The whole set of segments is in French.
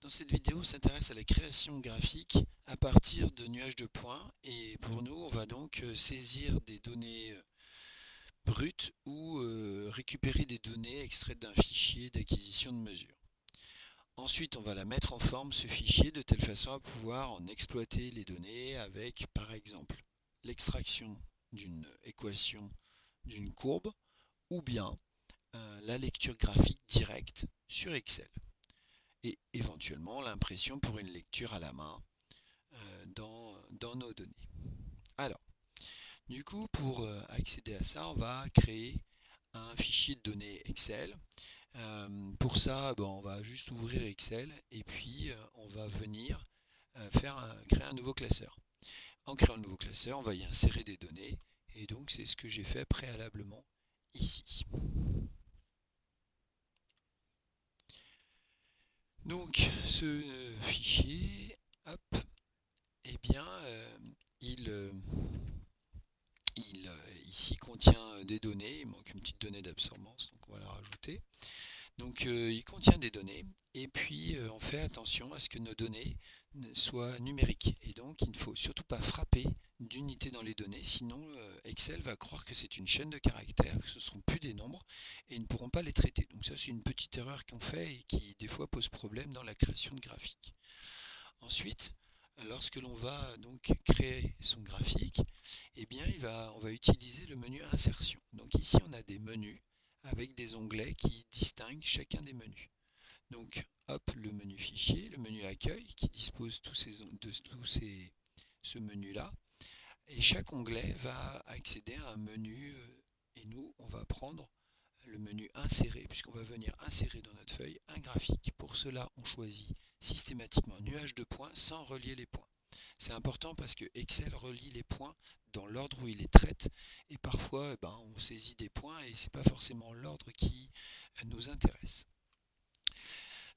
Dans cette vidéo, on s'intéresse à la création graphique à partir de nuages de points et pour nous, on va donc saisir des données brutes ou récupérer des données extraites d'un fichier d'acquisition de mesure. Ensuite, on va la mettre en forme, ce fichier, de telle façon à pouvoir en exploiter les données avec, par exemple, l'extraction d'une équation d'une courbe ou bien la lecture graphique directe sur Excel et éventuellement l'impression pour une lecture à la main dans nos données. Alors, du coup, pour accéder à ça, on va créer un fichier de données Excel. Pour ça, on va juste ouvrir Excel et puis on va venir créer un nouveau classeur. En créant un nouveau classeur, on va y insérer des données et donc c'est ce que j'ai fait préalablement ici. Donc ce fichier, hop, eh bien, ici contient des données. Il manque une petite donnée d'absorbance, donc on va la rajouter. Donc il contient des données et puis on fait attention à ce que nos données soient numériques. Et donc il ne faut surtout pas frapper d'unité dans les données, sinon Excel va croire que c'est une chaîne de caractères, que ce ne seront plus des nombres et ils ne pourront pas les traiter. Donc ça c'est une petite erreur qu'on fait et qui des fois pose problème dans la création de graphiques. Ensuite, lorsque l'on va donc créer son graphique, eh bien on va utiliser le menu insertion. Donc ici on a des menus avec des onglets qui distinguent chacun des menus. Donc hop, le menu fichier, le menu accueil qui dispose de ce menu là, et chaque onglet va accéder à un menu et nous on va prendre le menu insérer, puisqu'on va venir insérer dans notre feuille un graphique. Pour cela, on choisit systématiquement nuage de points sans relier les points. C'est important parce que Excel relie les points dans l'ordre où il les traite et parfois on saisit des points et c'est pas forcément l'ordre qui nous intéresse.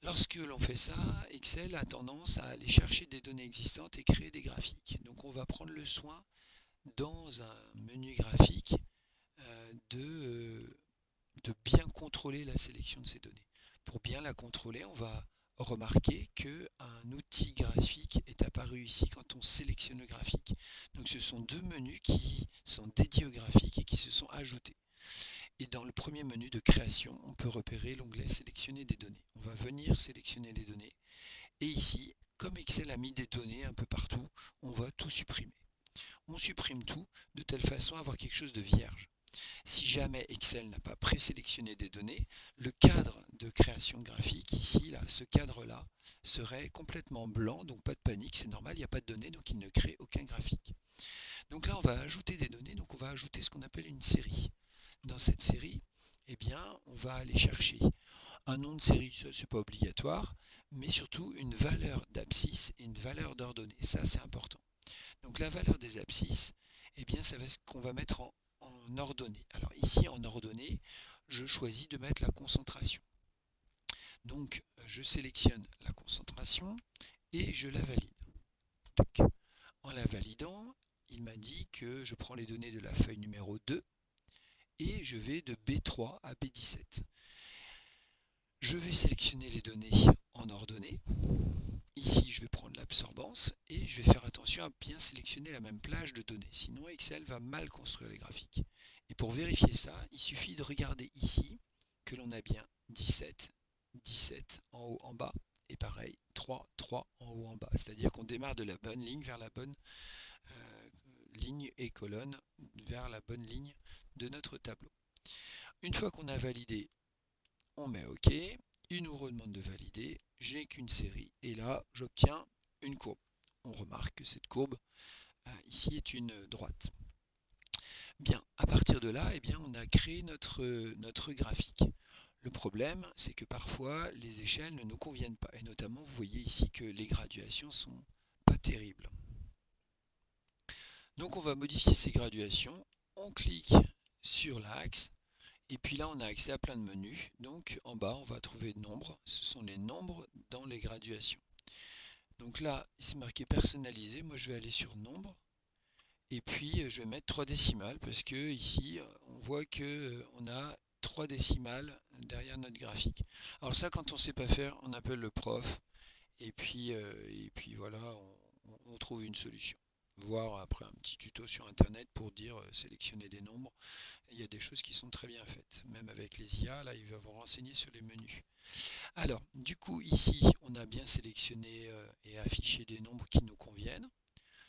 Lorsque l'on fait ça, Excel a tendance à aller chercher des données existantes et créer des graphiques. Donc on va prendre le soin dans un menu graphique de bien contrôler la sélection de ces données. Pour bien la contrôler, on va remarquer qu'un outil graphique est apparu ici quand on sélectionne le graphique. Donc ce sont deux menus qui sont dédiés au graphique et qui se sont ajoutés. Et dans le premier menu de création, on peut repérer l'onglet sélectionner des données. On va venir sélectionner les données et ici, comme Excel a mis des données un peu partout, on va tout supprimer. On supprime tout de telle façon à avoir quelque chose de vierge. Si jamais Excel n'a pas présélectionné des données, le cadre de création graphique, ici, là, ce cadre-là, serait complètement blanc, donc pas de panique, c'est normal, il n'y a pas de données, donc il ne crée aucun graphique. Donc là, on va ajouter des données, donc on va ajouter ce qu'on appelle une série. Dans cette série, eh bien, on va aller chercher un nom de série, ça c'est pas obligatoire, mais surtout une valeur d'abscisse et une valeur d'ordonnée, ça c'est important. Donc la valeur des abscisses, eh bien, ça va ce qu'on va mettre en ordonnée. Alors ici en ordonnée, je choisis de mettre la concentration. Donc je sélectionne la concentration et je la valide. Donc, en la validant, il m'a dit que je prends les données de la feuille numéro 2 et je vais de B3 à B17. Je vais sélectionner les données en ordonnée. Ici, je vais prendre l'absorbance et je vais faire attention à bien sélectionner la même plage de données. Sinon, Excel va mal construire les graphiques. Et pour vérifier ça, il suffit de regarder ici que l'on a bien 17, 17 en haut, en bas. Et pareil, 3, 3 en haut, en bas. C'est-à-dire qu'on démarre de la bonne ligne vers la bonne ligne et colonne vers la bonne ligne de notre tableau. Une fois qu'on a validé, on met OK. Il nous redemande de valider, j'ai qu'une série et là j'obtiens une courbe. On remarque que cette courbe ici est une droite. Bien, à partir de là, eh bien, on a créé notre graphique. Le problème, c'est que parfois les échelles ne nous conviennent pas et notamment vous voyez ici que les graduations sont pas terribles. Donc on va modifier ces graduations, on clique sur l'axe. Et puis là, on a accès à plein de menus. Donc en bas, on va trouver nombres. Ce sont les nombres dans les graduations. Donc là, c'est marqué personnalisé. Moi, je vais aller sur nombre. Et puis, je vais mettre 3 décimales parce que ici, on voit que on a 3 décimales derrière notre graphique. Alors ça, quand on ne sait pas faire, on appelle le prof et puis voilà, on trouve une solution. Voir après un petit tuto sur internet pour dire sélectionner des nombres. Il y a des choses qui sont très bien faites. Même avec les IA, là, il va vous renseigner sur les menus. Alors, du coup, ici, on a bien sélectionné et affiché des nombres qui nous conviennent.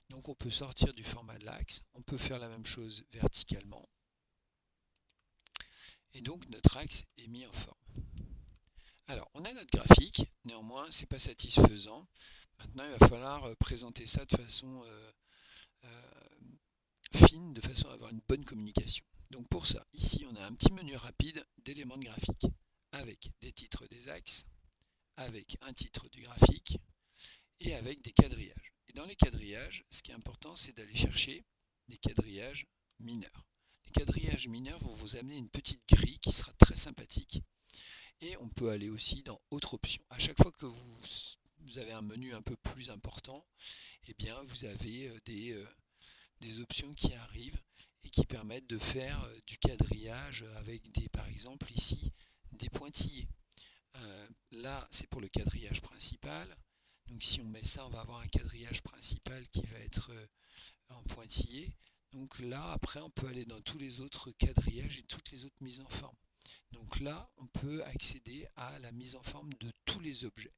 Donc, on peut sortir du format de l'axe. On peut faire la même chose verticalement. Et donc, notre axe est mis en forme. Alors, on a notre graphique. Néanmoins, ce n'est pas satisfaisant. Maintenant, il va falloir présenter ça de façon fine, de façon à avoir une bonne communication. Donc pour ça, ici on a un petit menu rapide d'éléments de graphique, avec des titres des axes, avec un titre du graphique, et avec des quadrillages. Et dans les quadrillages, ce qui est important, c'est d'aller chercher des quadrillages mineurs. Les quadrillages mineurs vont vous amener une petite grille qui sera très sympathique. Et on peut aller aussi dans Autres options. À chaque fois que vous avez un menu un peu plus important, eh bien vous avez des options qui arrivent et qui permettent de faire du quadrillage avec par exemple ici, des pointillés. Là, c'est pour le quadrillage principal. Donc si on met ça, on va avoir un quadrillage principal qui va être en pointillé. Donc là, après, on peut aller dans tous les autres quadrillages et toutes les autres mises en forme. Donc là, on peut accéder à la mise en forme de tous les objets.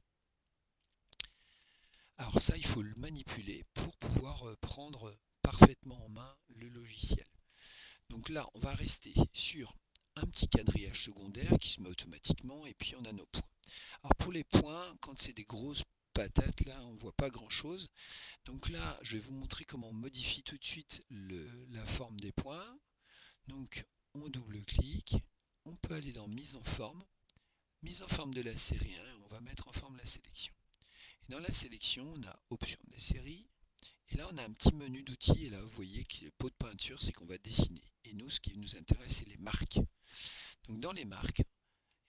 Alors ça, il faut le manipuler pour pouvoir prendre parfaitement en main le logiciel. Donc là, on va rester sur un petit quadrillage secondaire qui se met automatiquement et puis on a nos points. Alors pour les points, quand c'est des grosses patates, là on ne voit pas grand chose. Donc là, je vais vous montrer comment on modifie tout de suite la forme des points. Donc on double-clique, on peut aller dans mise en forme de la série 1 et on va mettre en forme la sélection. Et dans la sélection, on a option de la série. Et là, on a un petit menu d'outils. Et là, vous voyez que le pot de peinture, c'est qu'on va dessiner. Et nous, ce qui nous intéresse, c'est les marques. Donc, dans les marques,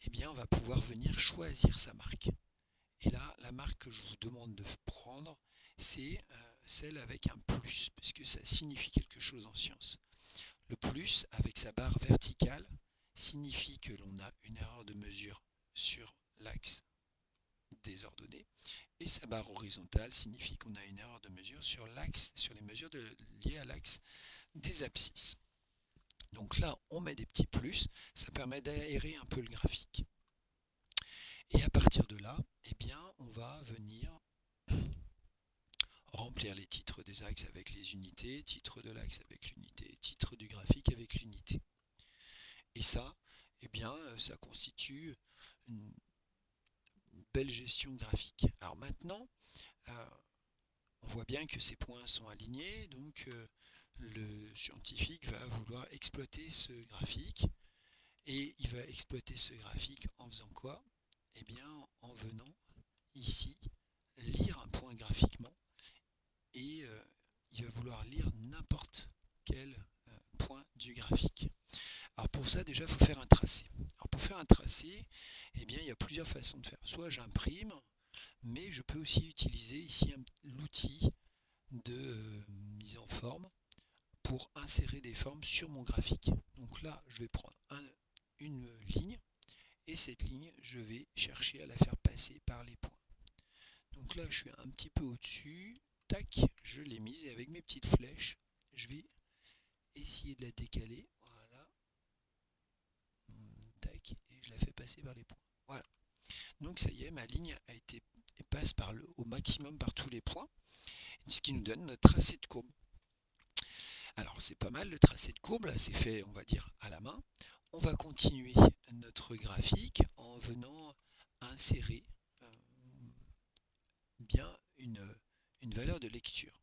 eh bien, on va pouvoir venir choisir sa marque. Et là, la marque que je vous demande de prendre, c'est celle avec un plus, parce que ça signifie quelque chose en science. Le plus, avec sa barre verticale, signifie que l'on a une erreur de mesure sur l'axe des ordonnées. Et sa barre horizontale signifie qu'on a une erreur de mesure sur les mesures liées à l'axe des abscisses. Donc là, on met des petits plus, ça permet d'aérer un peu le graphique. Et à partir de là, eh bien, on va venir remplir les titres des axes avec les unités, titre de l'axe avec l'unité, titre du graphique avec l'unité. Et ça, eh bien, ça constitue une belle gestion graphique. Alors maintenant, on voit bien que ces points sont alignés, donc le scientifique va vouloir exploiter ce graphique. Et il va exploiter ce graphique en faisant quoi? Eh bien, en venant ici lire un point graphiquement. Et il va vouloir lire n'importe quel point du graphique. Alors pour ça, déjà, il faut faire un tracé. Alors pour faire un tracé, eh bien, il y a plusieurs façons de faire. Soit j'imprime, mais je peux aussi utiliser ici l'outil de mise en forme pour insérer des formes sur mon graphique. Donc là, je vais prendre une ligne et cette ligne, je vais chercher à la faire passer par les points. Donc là, je suis un petit peu au-dessus. Tac, je l'ai mise et avec mes petites flèches, je vais essayer de la décaler. Voilà. Tac, et je la fais passer par les points. Voilà. Donc ça y est, ma ligne a été passe au maximum par tous les points, ce qui nous donne notre tracé de courbe. Alors c'est pas mal le tracé de courbe, là c'est fait on va dire à la main. On va continuer notre graphique en venant insérer bien une valeur de lecture.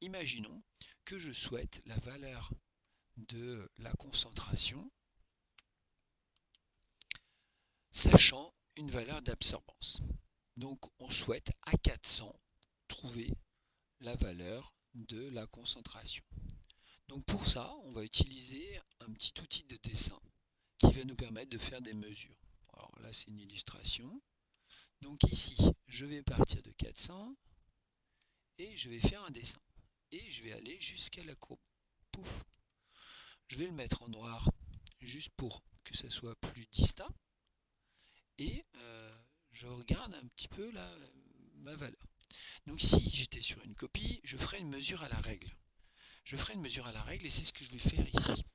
Imaginons que je souhaite la valeur de la concentration, sachant une valeur d'absorbance. Donc on souhaite à 400 trouver la valeur de la concentration. Donc pour ça, on va utiliser un petit outil de dessin qui va nous permettre de faire des mesures. Alors là, c'est une illustration. Donc ici, je vais partir de 400 et je vais faire un dessin. Et je vais aller jusqu'à la courbe. Pouf. Je vais le mettre en noir juste pour que ça soit plus distinct. Et je regarde un petit peu là ma valeur. Donc si j'étais sur une copie, je ferais une mesure à la règle. Je ferai une mesure à la règle et c'est ce que je vais faire ici.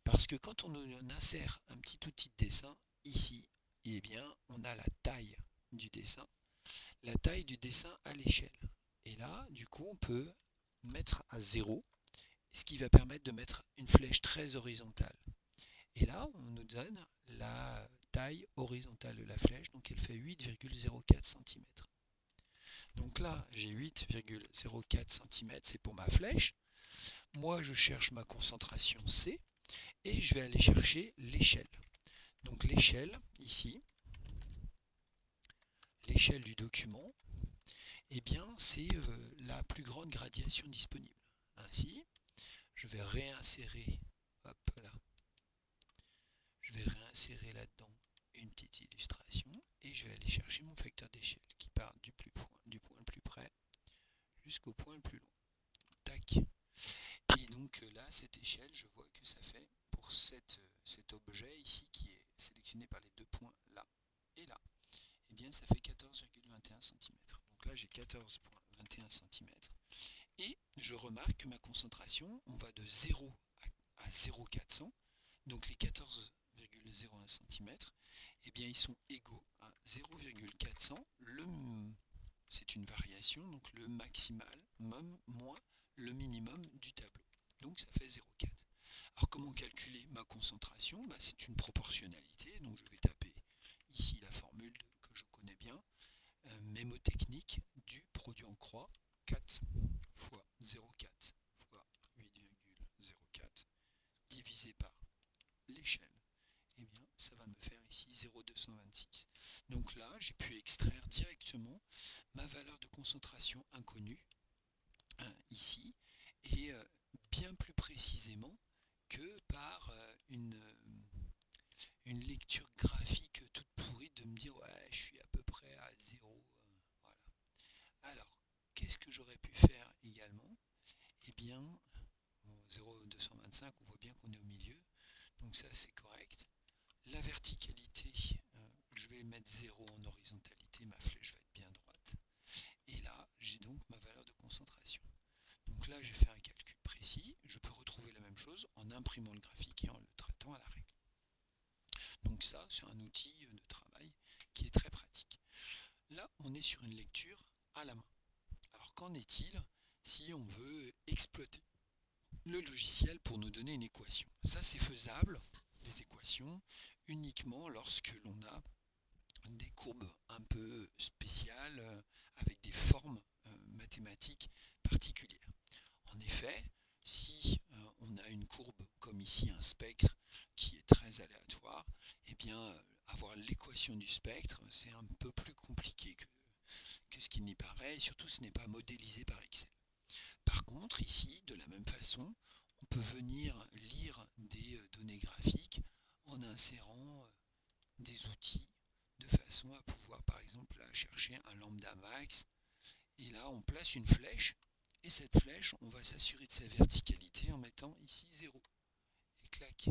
Parce que quand on insère un petit outil de dessin, ici, eh bien, on a la taille du dessin à l'échelle. Et là, du coup, on peut mettre à 0, ce qui va permettre de mettre une flèche très horizontale. Et là, on nous donne la taille horizontale de la flèche, donc elle fait 8,04 cm. Donc là, j'ai 8,04 cm, c'est pour ma flèche. Moi, je cherche ma concentration C et je vais aller chercher l'échelle. Donc l'échelle, ici, l'échelle du document, eh bien, c'est la plus grande gradation disponible. Ainsi, je vais réinsérer, hop là, je vais réinsérer là-dedans une petite illustration et je vais aller chercher mon facteur d'échelle qui part du point le plus près jusqu'au point le plus loin. Tac. Et donc là, cette échelle, je vois que ça fait pour cet objet ici qui est sélectionné par les deux points là et là, eh bien ça fait 14,21 cm. Donc là, j'ai 14,21 cm. Et je remarque que ma concentration, on va de 0 à 0,400. Donc les 14,01 cm, eh bien ils sont égaux à 0,400. C'est une variation, donc le maximal moins le minimum du tableau. Donc ça fait 0,4. Alors comment calculer ma concentration? C'est une proportionnalité, donc je vais taper ici la formule que je connais bien, mémotechnique du produit en croix, 4 fois 0,4 fois 8,04 divisé par l'échelle, eh bien ça va me faire ici 0,226. Donc là, j'ai pu extraire directement ma valeur de concentration inconnue, ici, et bien plus précisément que par une lecture graphique toute pourrie de me dire ouais je suis à peu près à 0. Voilà. Alors, qu'est-ce que j'aurais pu faire également? Eh bien, 0,225, on voit bien qu'on est au milieu, donc ça c'est correct. La verticalité, je vais mettre 0 en horizontalité, ma flèche va être bien droite. Et là, j'ai donc ma valeur de concentration. Donc là, j'ai fait un calcul précis. Je peux retrouver la même chose en imprimant le graphique et en le traitant à la règle. Donc ça, c'est un outil de travail qui est très pratique. Là, on est sur une lecture à la main. Alors qu'en est-il si on veut exploiter le logiciel pour nous donner une équation? Ça, c'est faisable, les équations, uniquement lorsque l'on a des courbes un peu spéciales avec des formes mathématiques particulières. En effet, si on a une courbe comme ici un spectre qui est très aléatoire, eh bien avoir l'équation du spectre c'est un peu plus compliqué que ce qu'il n'y paraît, et surtout ce n'est pas modélisé par Excel. Par contre ici, de la même façon, on peut venir lire des données graphiques en insérant des outils de façon à pouvoir par exemple là, chercher un lambda max, et là on place une flèche, et cette flèche on va s'assurer de sa verticalité en mettant ici 0, et clac,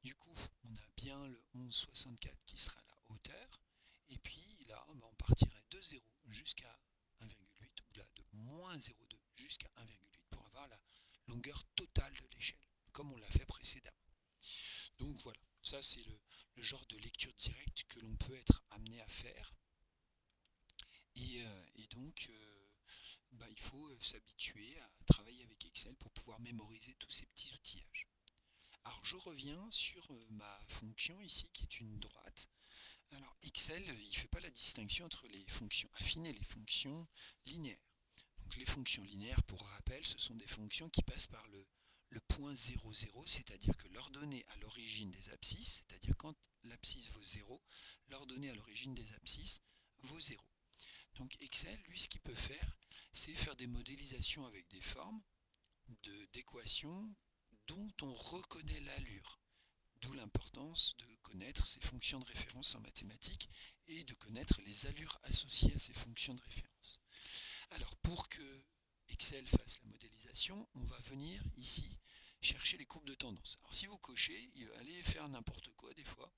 du coup on a bien le 11,64 qui sera la hauteur, et puis là on partirait de 0 jusqu'à 1,8, ou là de moins 0,2 jusqu'à 1,8 pour avoir la longueur totale de l'échelle, comme on l'a fait précédemment. Donc voilà, ça c'est le genre de lecture directe que l'on peut être amené à faire. Et donc, il faut s'habituer à travailler avec Excel pour pouvoir mémoriser tous ces petits outillages. Alors je reviens sur ma fonction ici qui est une droite. Alors Excel, il ne fait pas la distinction entre les fonctions affines et les fonctions linéaires. Donc les fonctions linéaires, pour rappel, ce sont des fonctions qui passent par le point 0, 0, c'est-à-dire que l'ordonnée à l'origine des abscisses, c'est-à-dire quand l'abscisse vaut 0, l'ordonnée à l'origine des abscisses vaut 0. Donc Excel, lui, ce qu'il peut faire, c'est faire des modélisations avec des formes d'équations dont on reconnaît l'allure. D'où l'importance de connaître ces fonctions de référence en mathématiques et de connaître les allures associées à ces fonctions de référence. Alors pour que Excel fasse la modélisation, on va venir ici chercher les courbes de tendance. Alors si vous cochez, il va aller faire n'importe quoi des fois.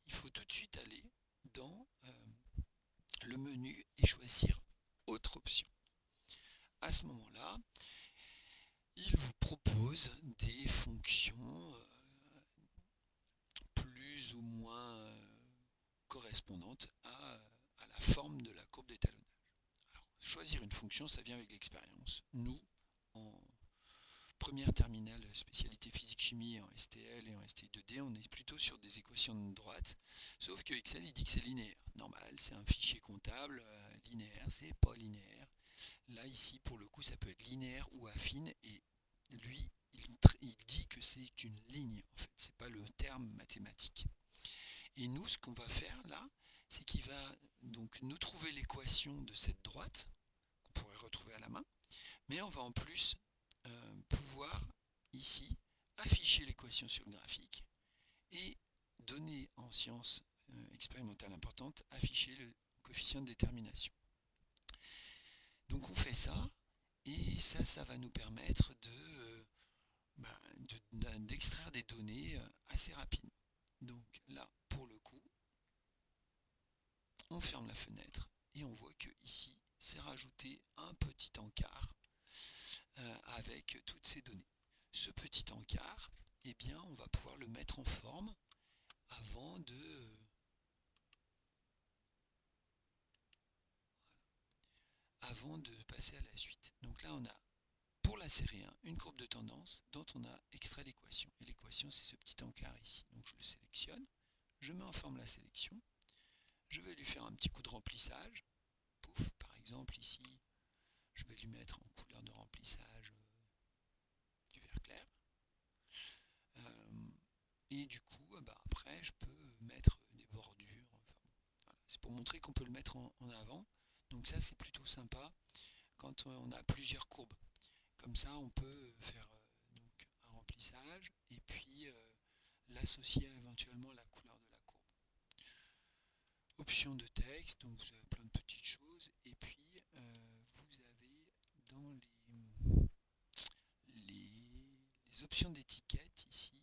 Il faut tout de suite aller dans le menu et choisir autre option. À ce moment-là, il vous propose des fonctions plus ou moins correspondantes à la forme de la courbe d'étalonnage. Alors, choisir une fonction, ça vient avec l'expérience. Nous, en première terminale spécialité physique-chimie en STL et en STI2D, on est plutôt sur des équations de droite, sauf que Excel il dit que c'est linéaire. Normal, c'est un fichier comptable, linéaire, c'est pas linéaire. Là, ici, pour le coup, ça peut être linéaire ou affine, et lui, il dit que c'est une ligne, en fait, c'est pas le terme mathématique. Et nous, ce qu'on va faire là, c'est qu'il va donc nous trouver l'équation de cette droite, qu'on pourrait retrouver à la main, mais on va en plus pouvoir ici afficher l'équation sur le graphique et donner en sciences expérimentales importantes, afficher le coefficient de détermination. Donc on fait ça, et ça va nous permettre d'extraire des données assez rapidement. Donc là, pour le coup, on ferme la fenêtre et on voit que ici, c'est rajouté un petit encart avec toutes ces données. Ce petit encart, eh bien, on va pouvoir le mettre en forme avant de passer à la suite. Donc là, on a pour la série 1 une courbe de tendance dont on a extrait l'équation. Et l'équation, c'est ce petit encart ici. Donc je le sélectionne, je mets en forme la sélection, je vais lui faire un petit coup de remplissage. Pouf, par exemple ici, je vais lui mettre en couleur de remplissage du vert clair. Et du coup, après, je peux mettre des bordures. Enfin, voilà. C'est pour montrer qu'on peut le mettre en avant. Donc ça, c'est plutôt sympa quand on a plusieurs courbes. Comme ça, on peut faire donc un remplissage et puis l'associer éventuellement à la couleur de la courbe. Option de texte, donc vous avez plein de petites choses. Et puis, vous avez dans les options d'étiquette ici,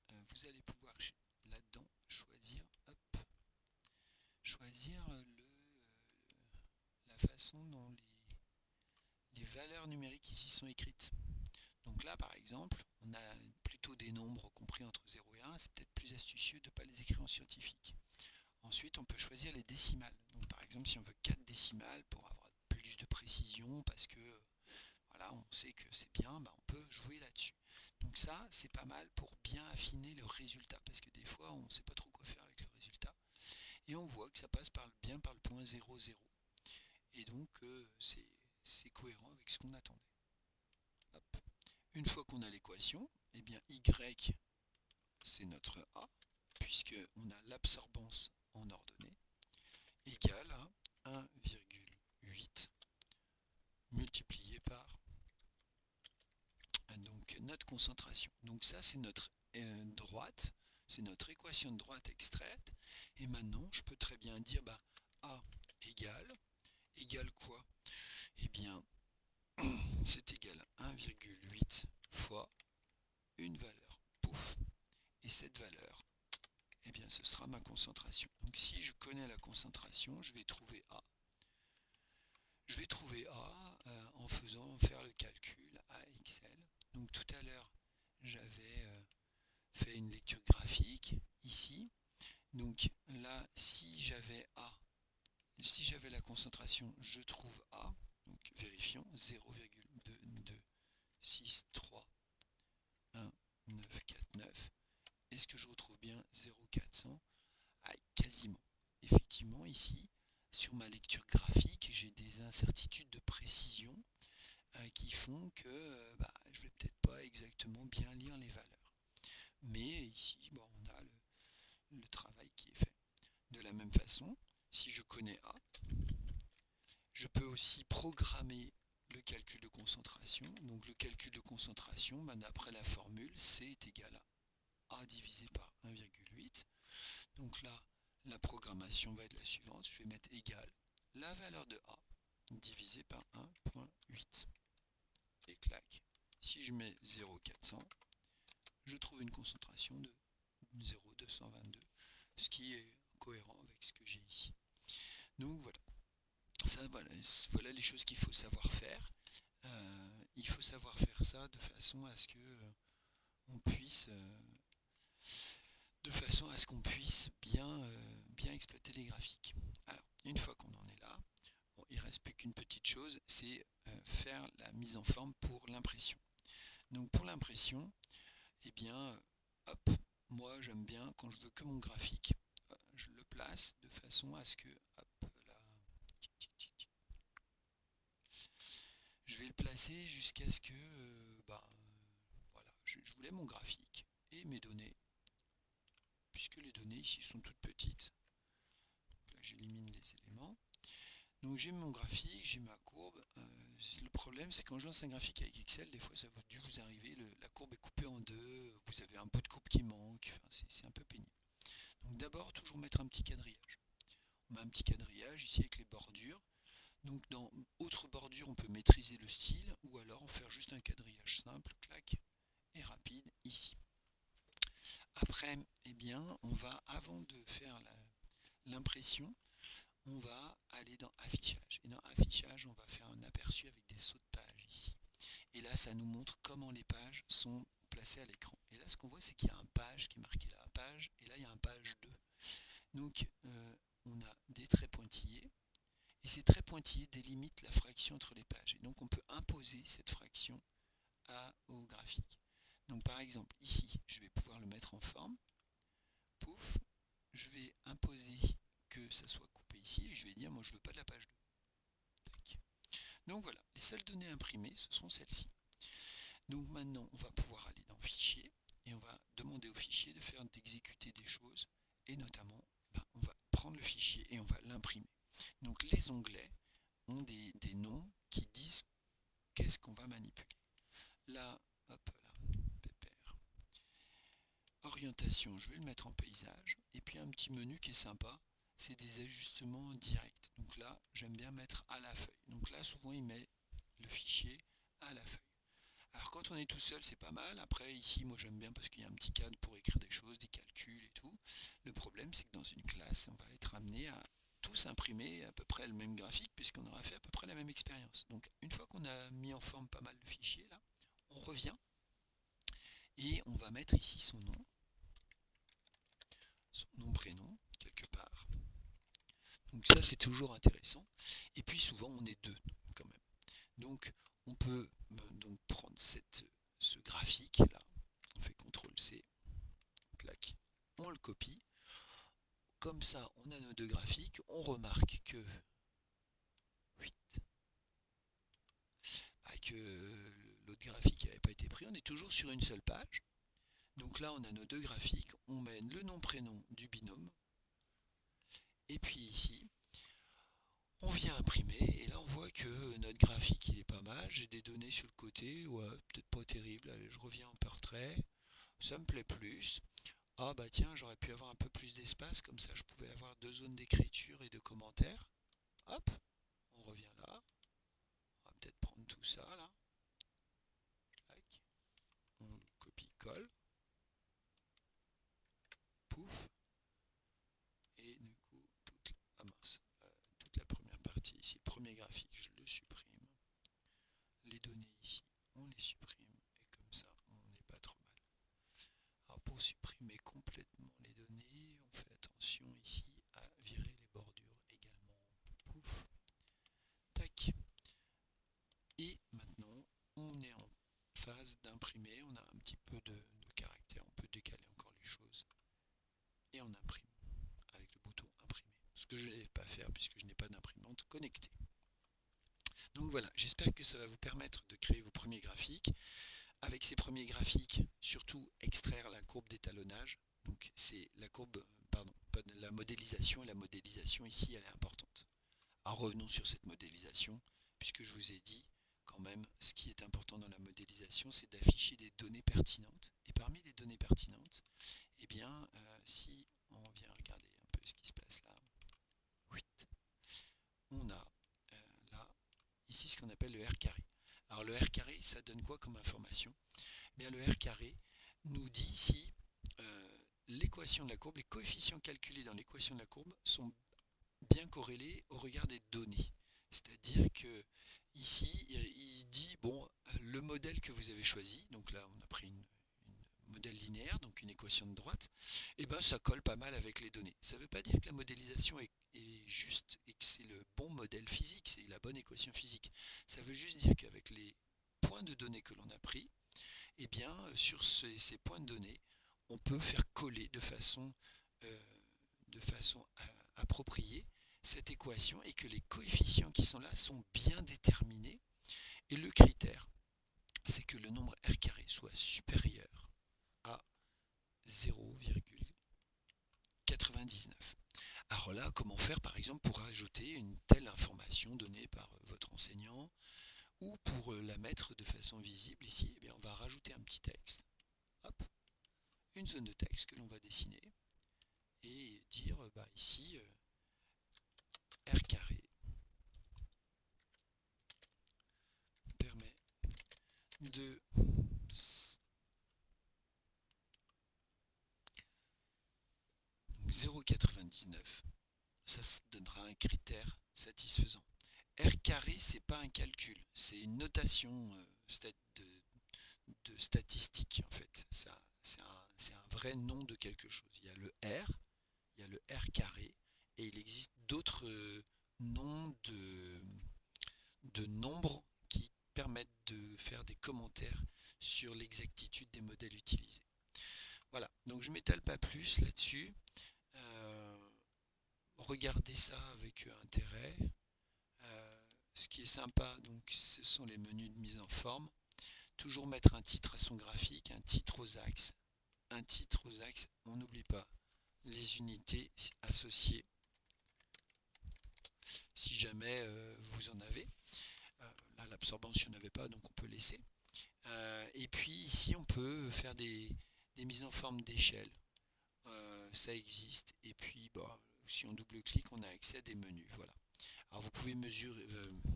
vous allez pouvoir là-dedans choisir, la façon dont les valeurs numériques ici sont écrites. Donc là, par exemple, on a plutôt des nombres compris entre 0 et 1, c'est peut-être plus astucieux de ne pas les écrire en scientifique. Ensuite, on peut choisir les décimales. Donc par exemple, si on veut 4 décimales pour avoir plus de précision, parce que voilà, on sait que c'est bien, on peut jouer là-dessus. Donc ça, c'est pas mal pour bien affiner le résultat, parce que des fois, on ne sait pas trop quoi faire avec le résultat. Et on voit que ça passe bien par le point 0, 0. Et donc, c'est cohérent avec ce qu'on attendait. Hop. Une fois qu'on a l'équation, eh bien y, c'est notre a, puisqu'on a l'absorbance en ordonnée, égale à 1,8 multiplié par donc notre concentration. Donc ça, c'est notre droite, c'est notre équation de droite extraite. Et maintenant, je peux très bien dire a égale quoi? Eh bien, c'est égal à 1,8 fois une valeur. Pouf. Et cette valeur, eh bien, ce sera ma concentration. Donc si je connais la concentration, je vais trouver A. Je vais trouver A en faisant faire le calcul à Excel. Donc tout à l'heure, j'avais fait une lecture graphique ici. Donc là, si j'avais A, si j'avais la concentration, je trouve A. Donc vérifions, 0,22631,949. Est-ce que je retrouve bien 0,400? Ah, quasiment. Effectivement, ici, sur ma lecture graphique, j'ai des incertitudes de précision qui font que je vais peut-être pas exactement bien lire les valeurs. Mais ici, on a le travail qui est fait. De la même façon, si je connais A, je peux aussi programmer le calcul de concentration. Donc le calcul de concentration, d'après la formule, C est égal à A divisé par 1,8. Donc là, la programmation va être la suivante. Je vais mettre égal la valeur de A divisé par 1,8. Et clac. Si je mets 0,400, je trouve une concentration de 0,222, ce qui est cohérent avec ce que j'ai ici. Donc voilà, ça voilà les choses qu'il faut savoir faire. Il faut savoir faire ça de façon à ce que on puisse bien exploiter les graphiques. Alors, une fois qu'on en est là, bon, il ne reste plus qu'une petite chose, c'est faire la mise en forme pour l'impression. Donc pour l'impression, eh bien, hop, moi j'aime bien quand je veux que mon graphique, je le place de façon à ce que, hop là, je vais le placer jusqu'à ce que, voilà, je voulais mon graphique et mes données, puisque les données ici sont toutes petites. Donc là j'élimine les éléments. Donc j'ai mon graphique, j'ai ma courbe. Le problème c'est quand je lance un graphique avec Excel, des fois ça a dû vous arriver, la courbe est coupée en deux, vous avez un bout de courbe qui manque, enfin, c'est un peu pénible. Donc d'abord toujours mettre un petit quadrillage. On met un petit quadrillage ici avec les bordures. Donc dans autre bordure on peut maîtriser le style ou alors en faire juste un quadrillage simple, clac, et rapide ici. Après, eh bien, on va, avant de faire l'impression, on va aller dans affichage. Et dans affichage, on va faire un aperçu avec des sauts de page ici. Et là, ça nous montre comment les pages sont placées à l'écran. Et là, ce qu'on voit, c'est qu'il y a un page qui est marqué là, page, et là, il y a un page 2. Donc, on a des traits pointillés, et ces traits pointillés délimitent la fraction entre les pages. Et donc, on peut imposer cette fraction au graphique. Donc, par exemple, ici, je vais pouvoir le mettre en forme. Pouf, je vais imposer que ça soit coupé ici, et je vais dire, moi, je veux pas de la page 2. Tac. Donc voilà, les seules données imprimées, ce seront celles-ci. Donc maintenant, on va pouvoir aller dans Fichier et on va demander au fichier de faire d'exécuter des choses et notamment, on va prendre le fichier et on va l'imprimer. Donc les onglets ont des noms qui disent qu'est-ce qu'on va manipuler. Là, hop là, pépère. Orientation, je vais le mettre en paysage et puis un petit menu qui est sympa, c'est des ajustements directs. Donc là, j'aime bien mettre à la feuille. Donc là, souvent, il met le fichier à la feuille. Alors quand on est tout seul, c'est pas mal. Après, ici, moi j'aime bien parce qu'il y a un petit cadre pour écrire des choses, des calculs et tout. Le problème, c'est que dans une classe, on va être amené à tous imprimer à peu près le même graphique puisqu'on aura fait à peu près la même expérience. Donc une fois qu'on a mis en forme pas mal de fichiers, là, on revient et on va mettre ici son nom, prénom, quelque part. Donc ça, c'est toujours intéressant. Et puis souvent, on est deux quand même. Donc on peut donc prendre ce graphique là, on fait CTRL-C, clac, on le copie. Comme ça, on a nos deux graphiques. On remarque que, l'autre graphique n'avait pas été pris. On est toujours sur une seule page. Donc là, on a nos deux graphiques. On mène le nom-prénom du binôme. Et puis ici, on vient imprimer. Et là, on voit que notre graphique, il est pas mal. J'ai des données sur le côté. Ouais, peut-être pas terrible. Allez, je reviens en portrait. Ça me plaît plus. Ah bah tiens, j'aurais pu avoir un peu plus d'espace. Comme ça, je pouvais avoir deux zones d'écriture et de commentaires. Hop, on revient là. On va peut-être prendre tout ça là. Clac. On copie-colle. Pouf. Et du coup, toute la première partie ici, le premier graphique, je le supprime. Les données ici, on les supprime. Et comme ça, on n'est pas trop mal. Alors pour supprimer complètement les données, on fait attention ici à virer les bordures également. Pouf. Tac. Et maintenant, on est en phase d'imprimer. On a un petit peu de caractère. On peut décaler encore les choses. Et on imprime avec le bouton imprimer. Ce que je ne vais pas faire puisque je n'ai pas d'imprimante connectée. Donc voilà, j'espère que ça va vous permettre de créer vos premiers graphiques. Avec ces premiers graphiques, surtout extraire la courbe d'étalonnage. Donc c'est la courbe, pardon, pas de la modélisation, et la modélisation ici elle est importante. Alors revenons sur cette modélisation, puisque je vous ai dit quand même, ce qui est important dans la modélisation, c'est d'afficher des données pertinentes. Et parmi les données pertinentes, eh bien, si on vient regarder un peu ce qui se passe là, on a là, ici ce qu'on appelle le R carré. Alors le R carré, ça donne quoi comme information? Eh bien, le R carré nous dit si l'équation de la courbe, les coefficients calculés dans l'équation de la courbe sont bien corrélés au regard des données. C'est-à-dire que ici, il dit, bon, le modèle que vous avez choisi, donc là on a pris une modèle linéaire, donc une équation de droite, et ben ça colle pas mal avec les données. Ça ne veut pas dire que la modélisation est juste et que c'est le bon modèle physique, c'est la bonne équation physique. Ça veut juste dire qu'avec les points de données que l'on a pris, et bien sur ces points de données, on peut faire coller euh, de façon appropriée cette équation et que les coefficients qui sont là sont bien déterminés. Et le critère, c'est que le nombre r carré soit supérieur à 0,99. Alors là, comment faire par exemple pour ajouter une telle information donnée par votre enseignant ou pour la mettre de façon visible ici, eh bien, on va rajouter un petit texte. Hop, une zone de texte que l'on va dessiner et dire bah, ici r carré permet de 0,99. Ça donnera un critère satisfaisant. R carré, c'est pas un calcul, c'est une notation de statistique en fait. C'est un vrai nom de quelque chose. Il y a le R, il y a le R carré, et il existe d'autres noms de nombres qui permettent de faire des commentaires sur l'exactitude des modèles utilisés. Voilà, donc je m'étale pas plus là-dessus. Euh, Regardez ça avec intérêt. Ce qui est sympa, donc, ce sont les menus de mise en forme. Toujours mettre un titre à son graphique, un titre aux axes. Un titre aux axes, on n'oublie pas les unités associées si jamais vous en avez. Là, l'absorbance, il n'y en avait pas, donc on peut laisser. Et puis ici, on peut faire des mises en forme d'échelle. Ça existe. Et puis, bah, si on double-clique, on a accès à des menus. Voilà. Alors vous pouvez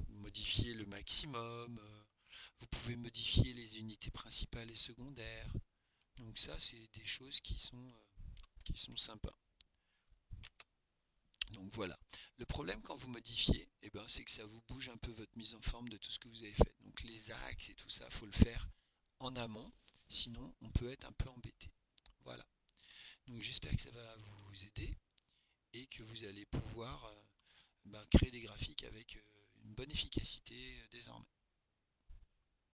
modifier le maximum, vous pouvez modifier les unités principales et secondaires. Donc ça, c'est des choses qui sont sympas. Donc voilà. Le problème quand vous modifiez, eh ben, c'est que ça vous bouge un peu votre mise en forme de tout ce que vous avez fait. Donc les axes et tout ça, il faut le faire en amont. Sinon, on peut être un peu embêté. Voilà. Donc j'espère que ça va vous aider et que vous allez pouvoir créer des graphiques avec une bonne efficacité désormais.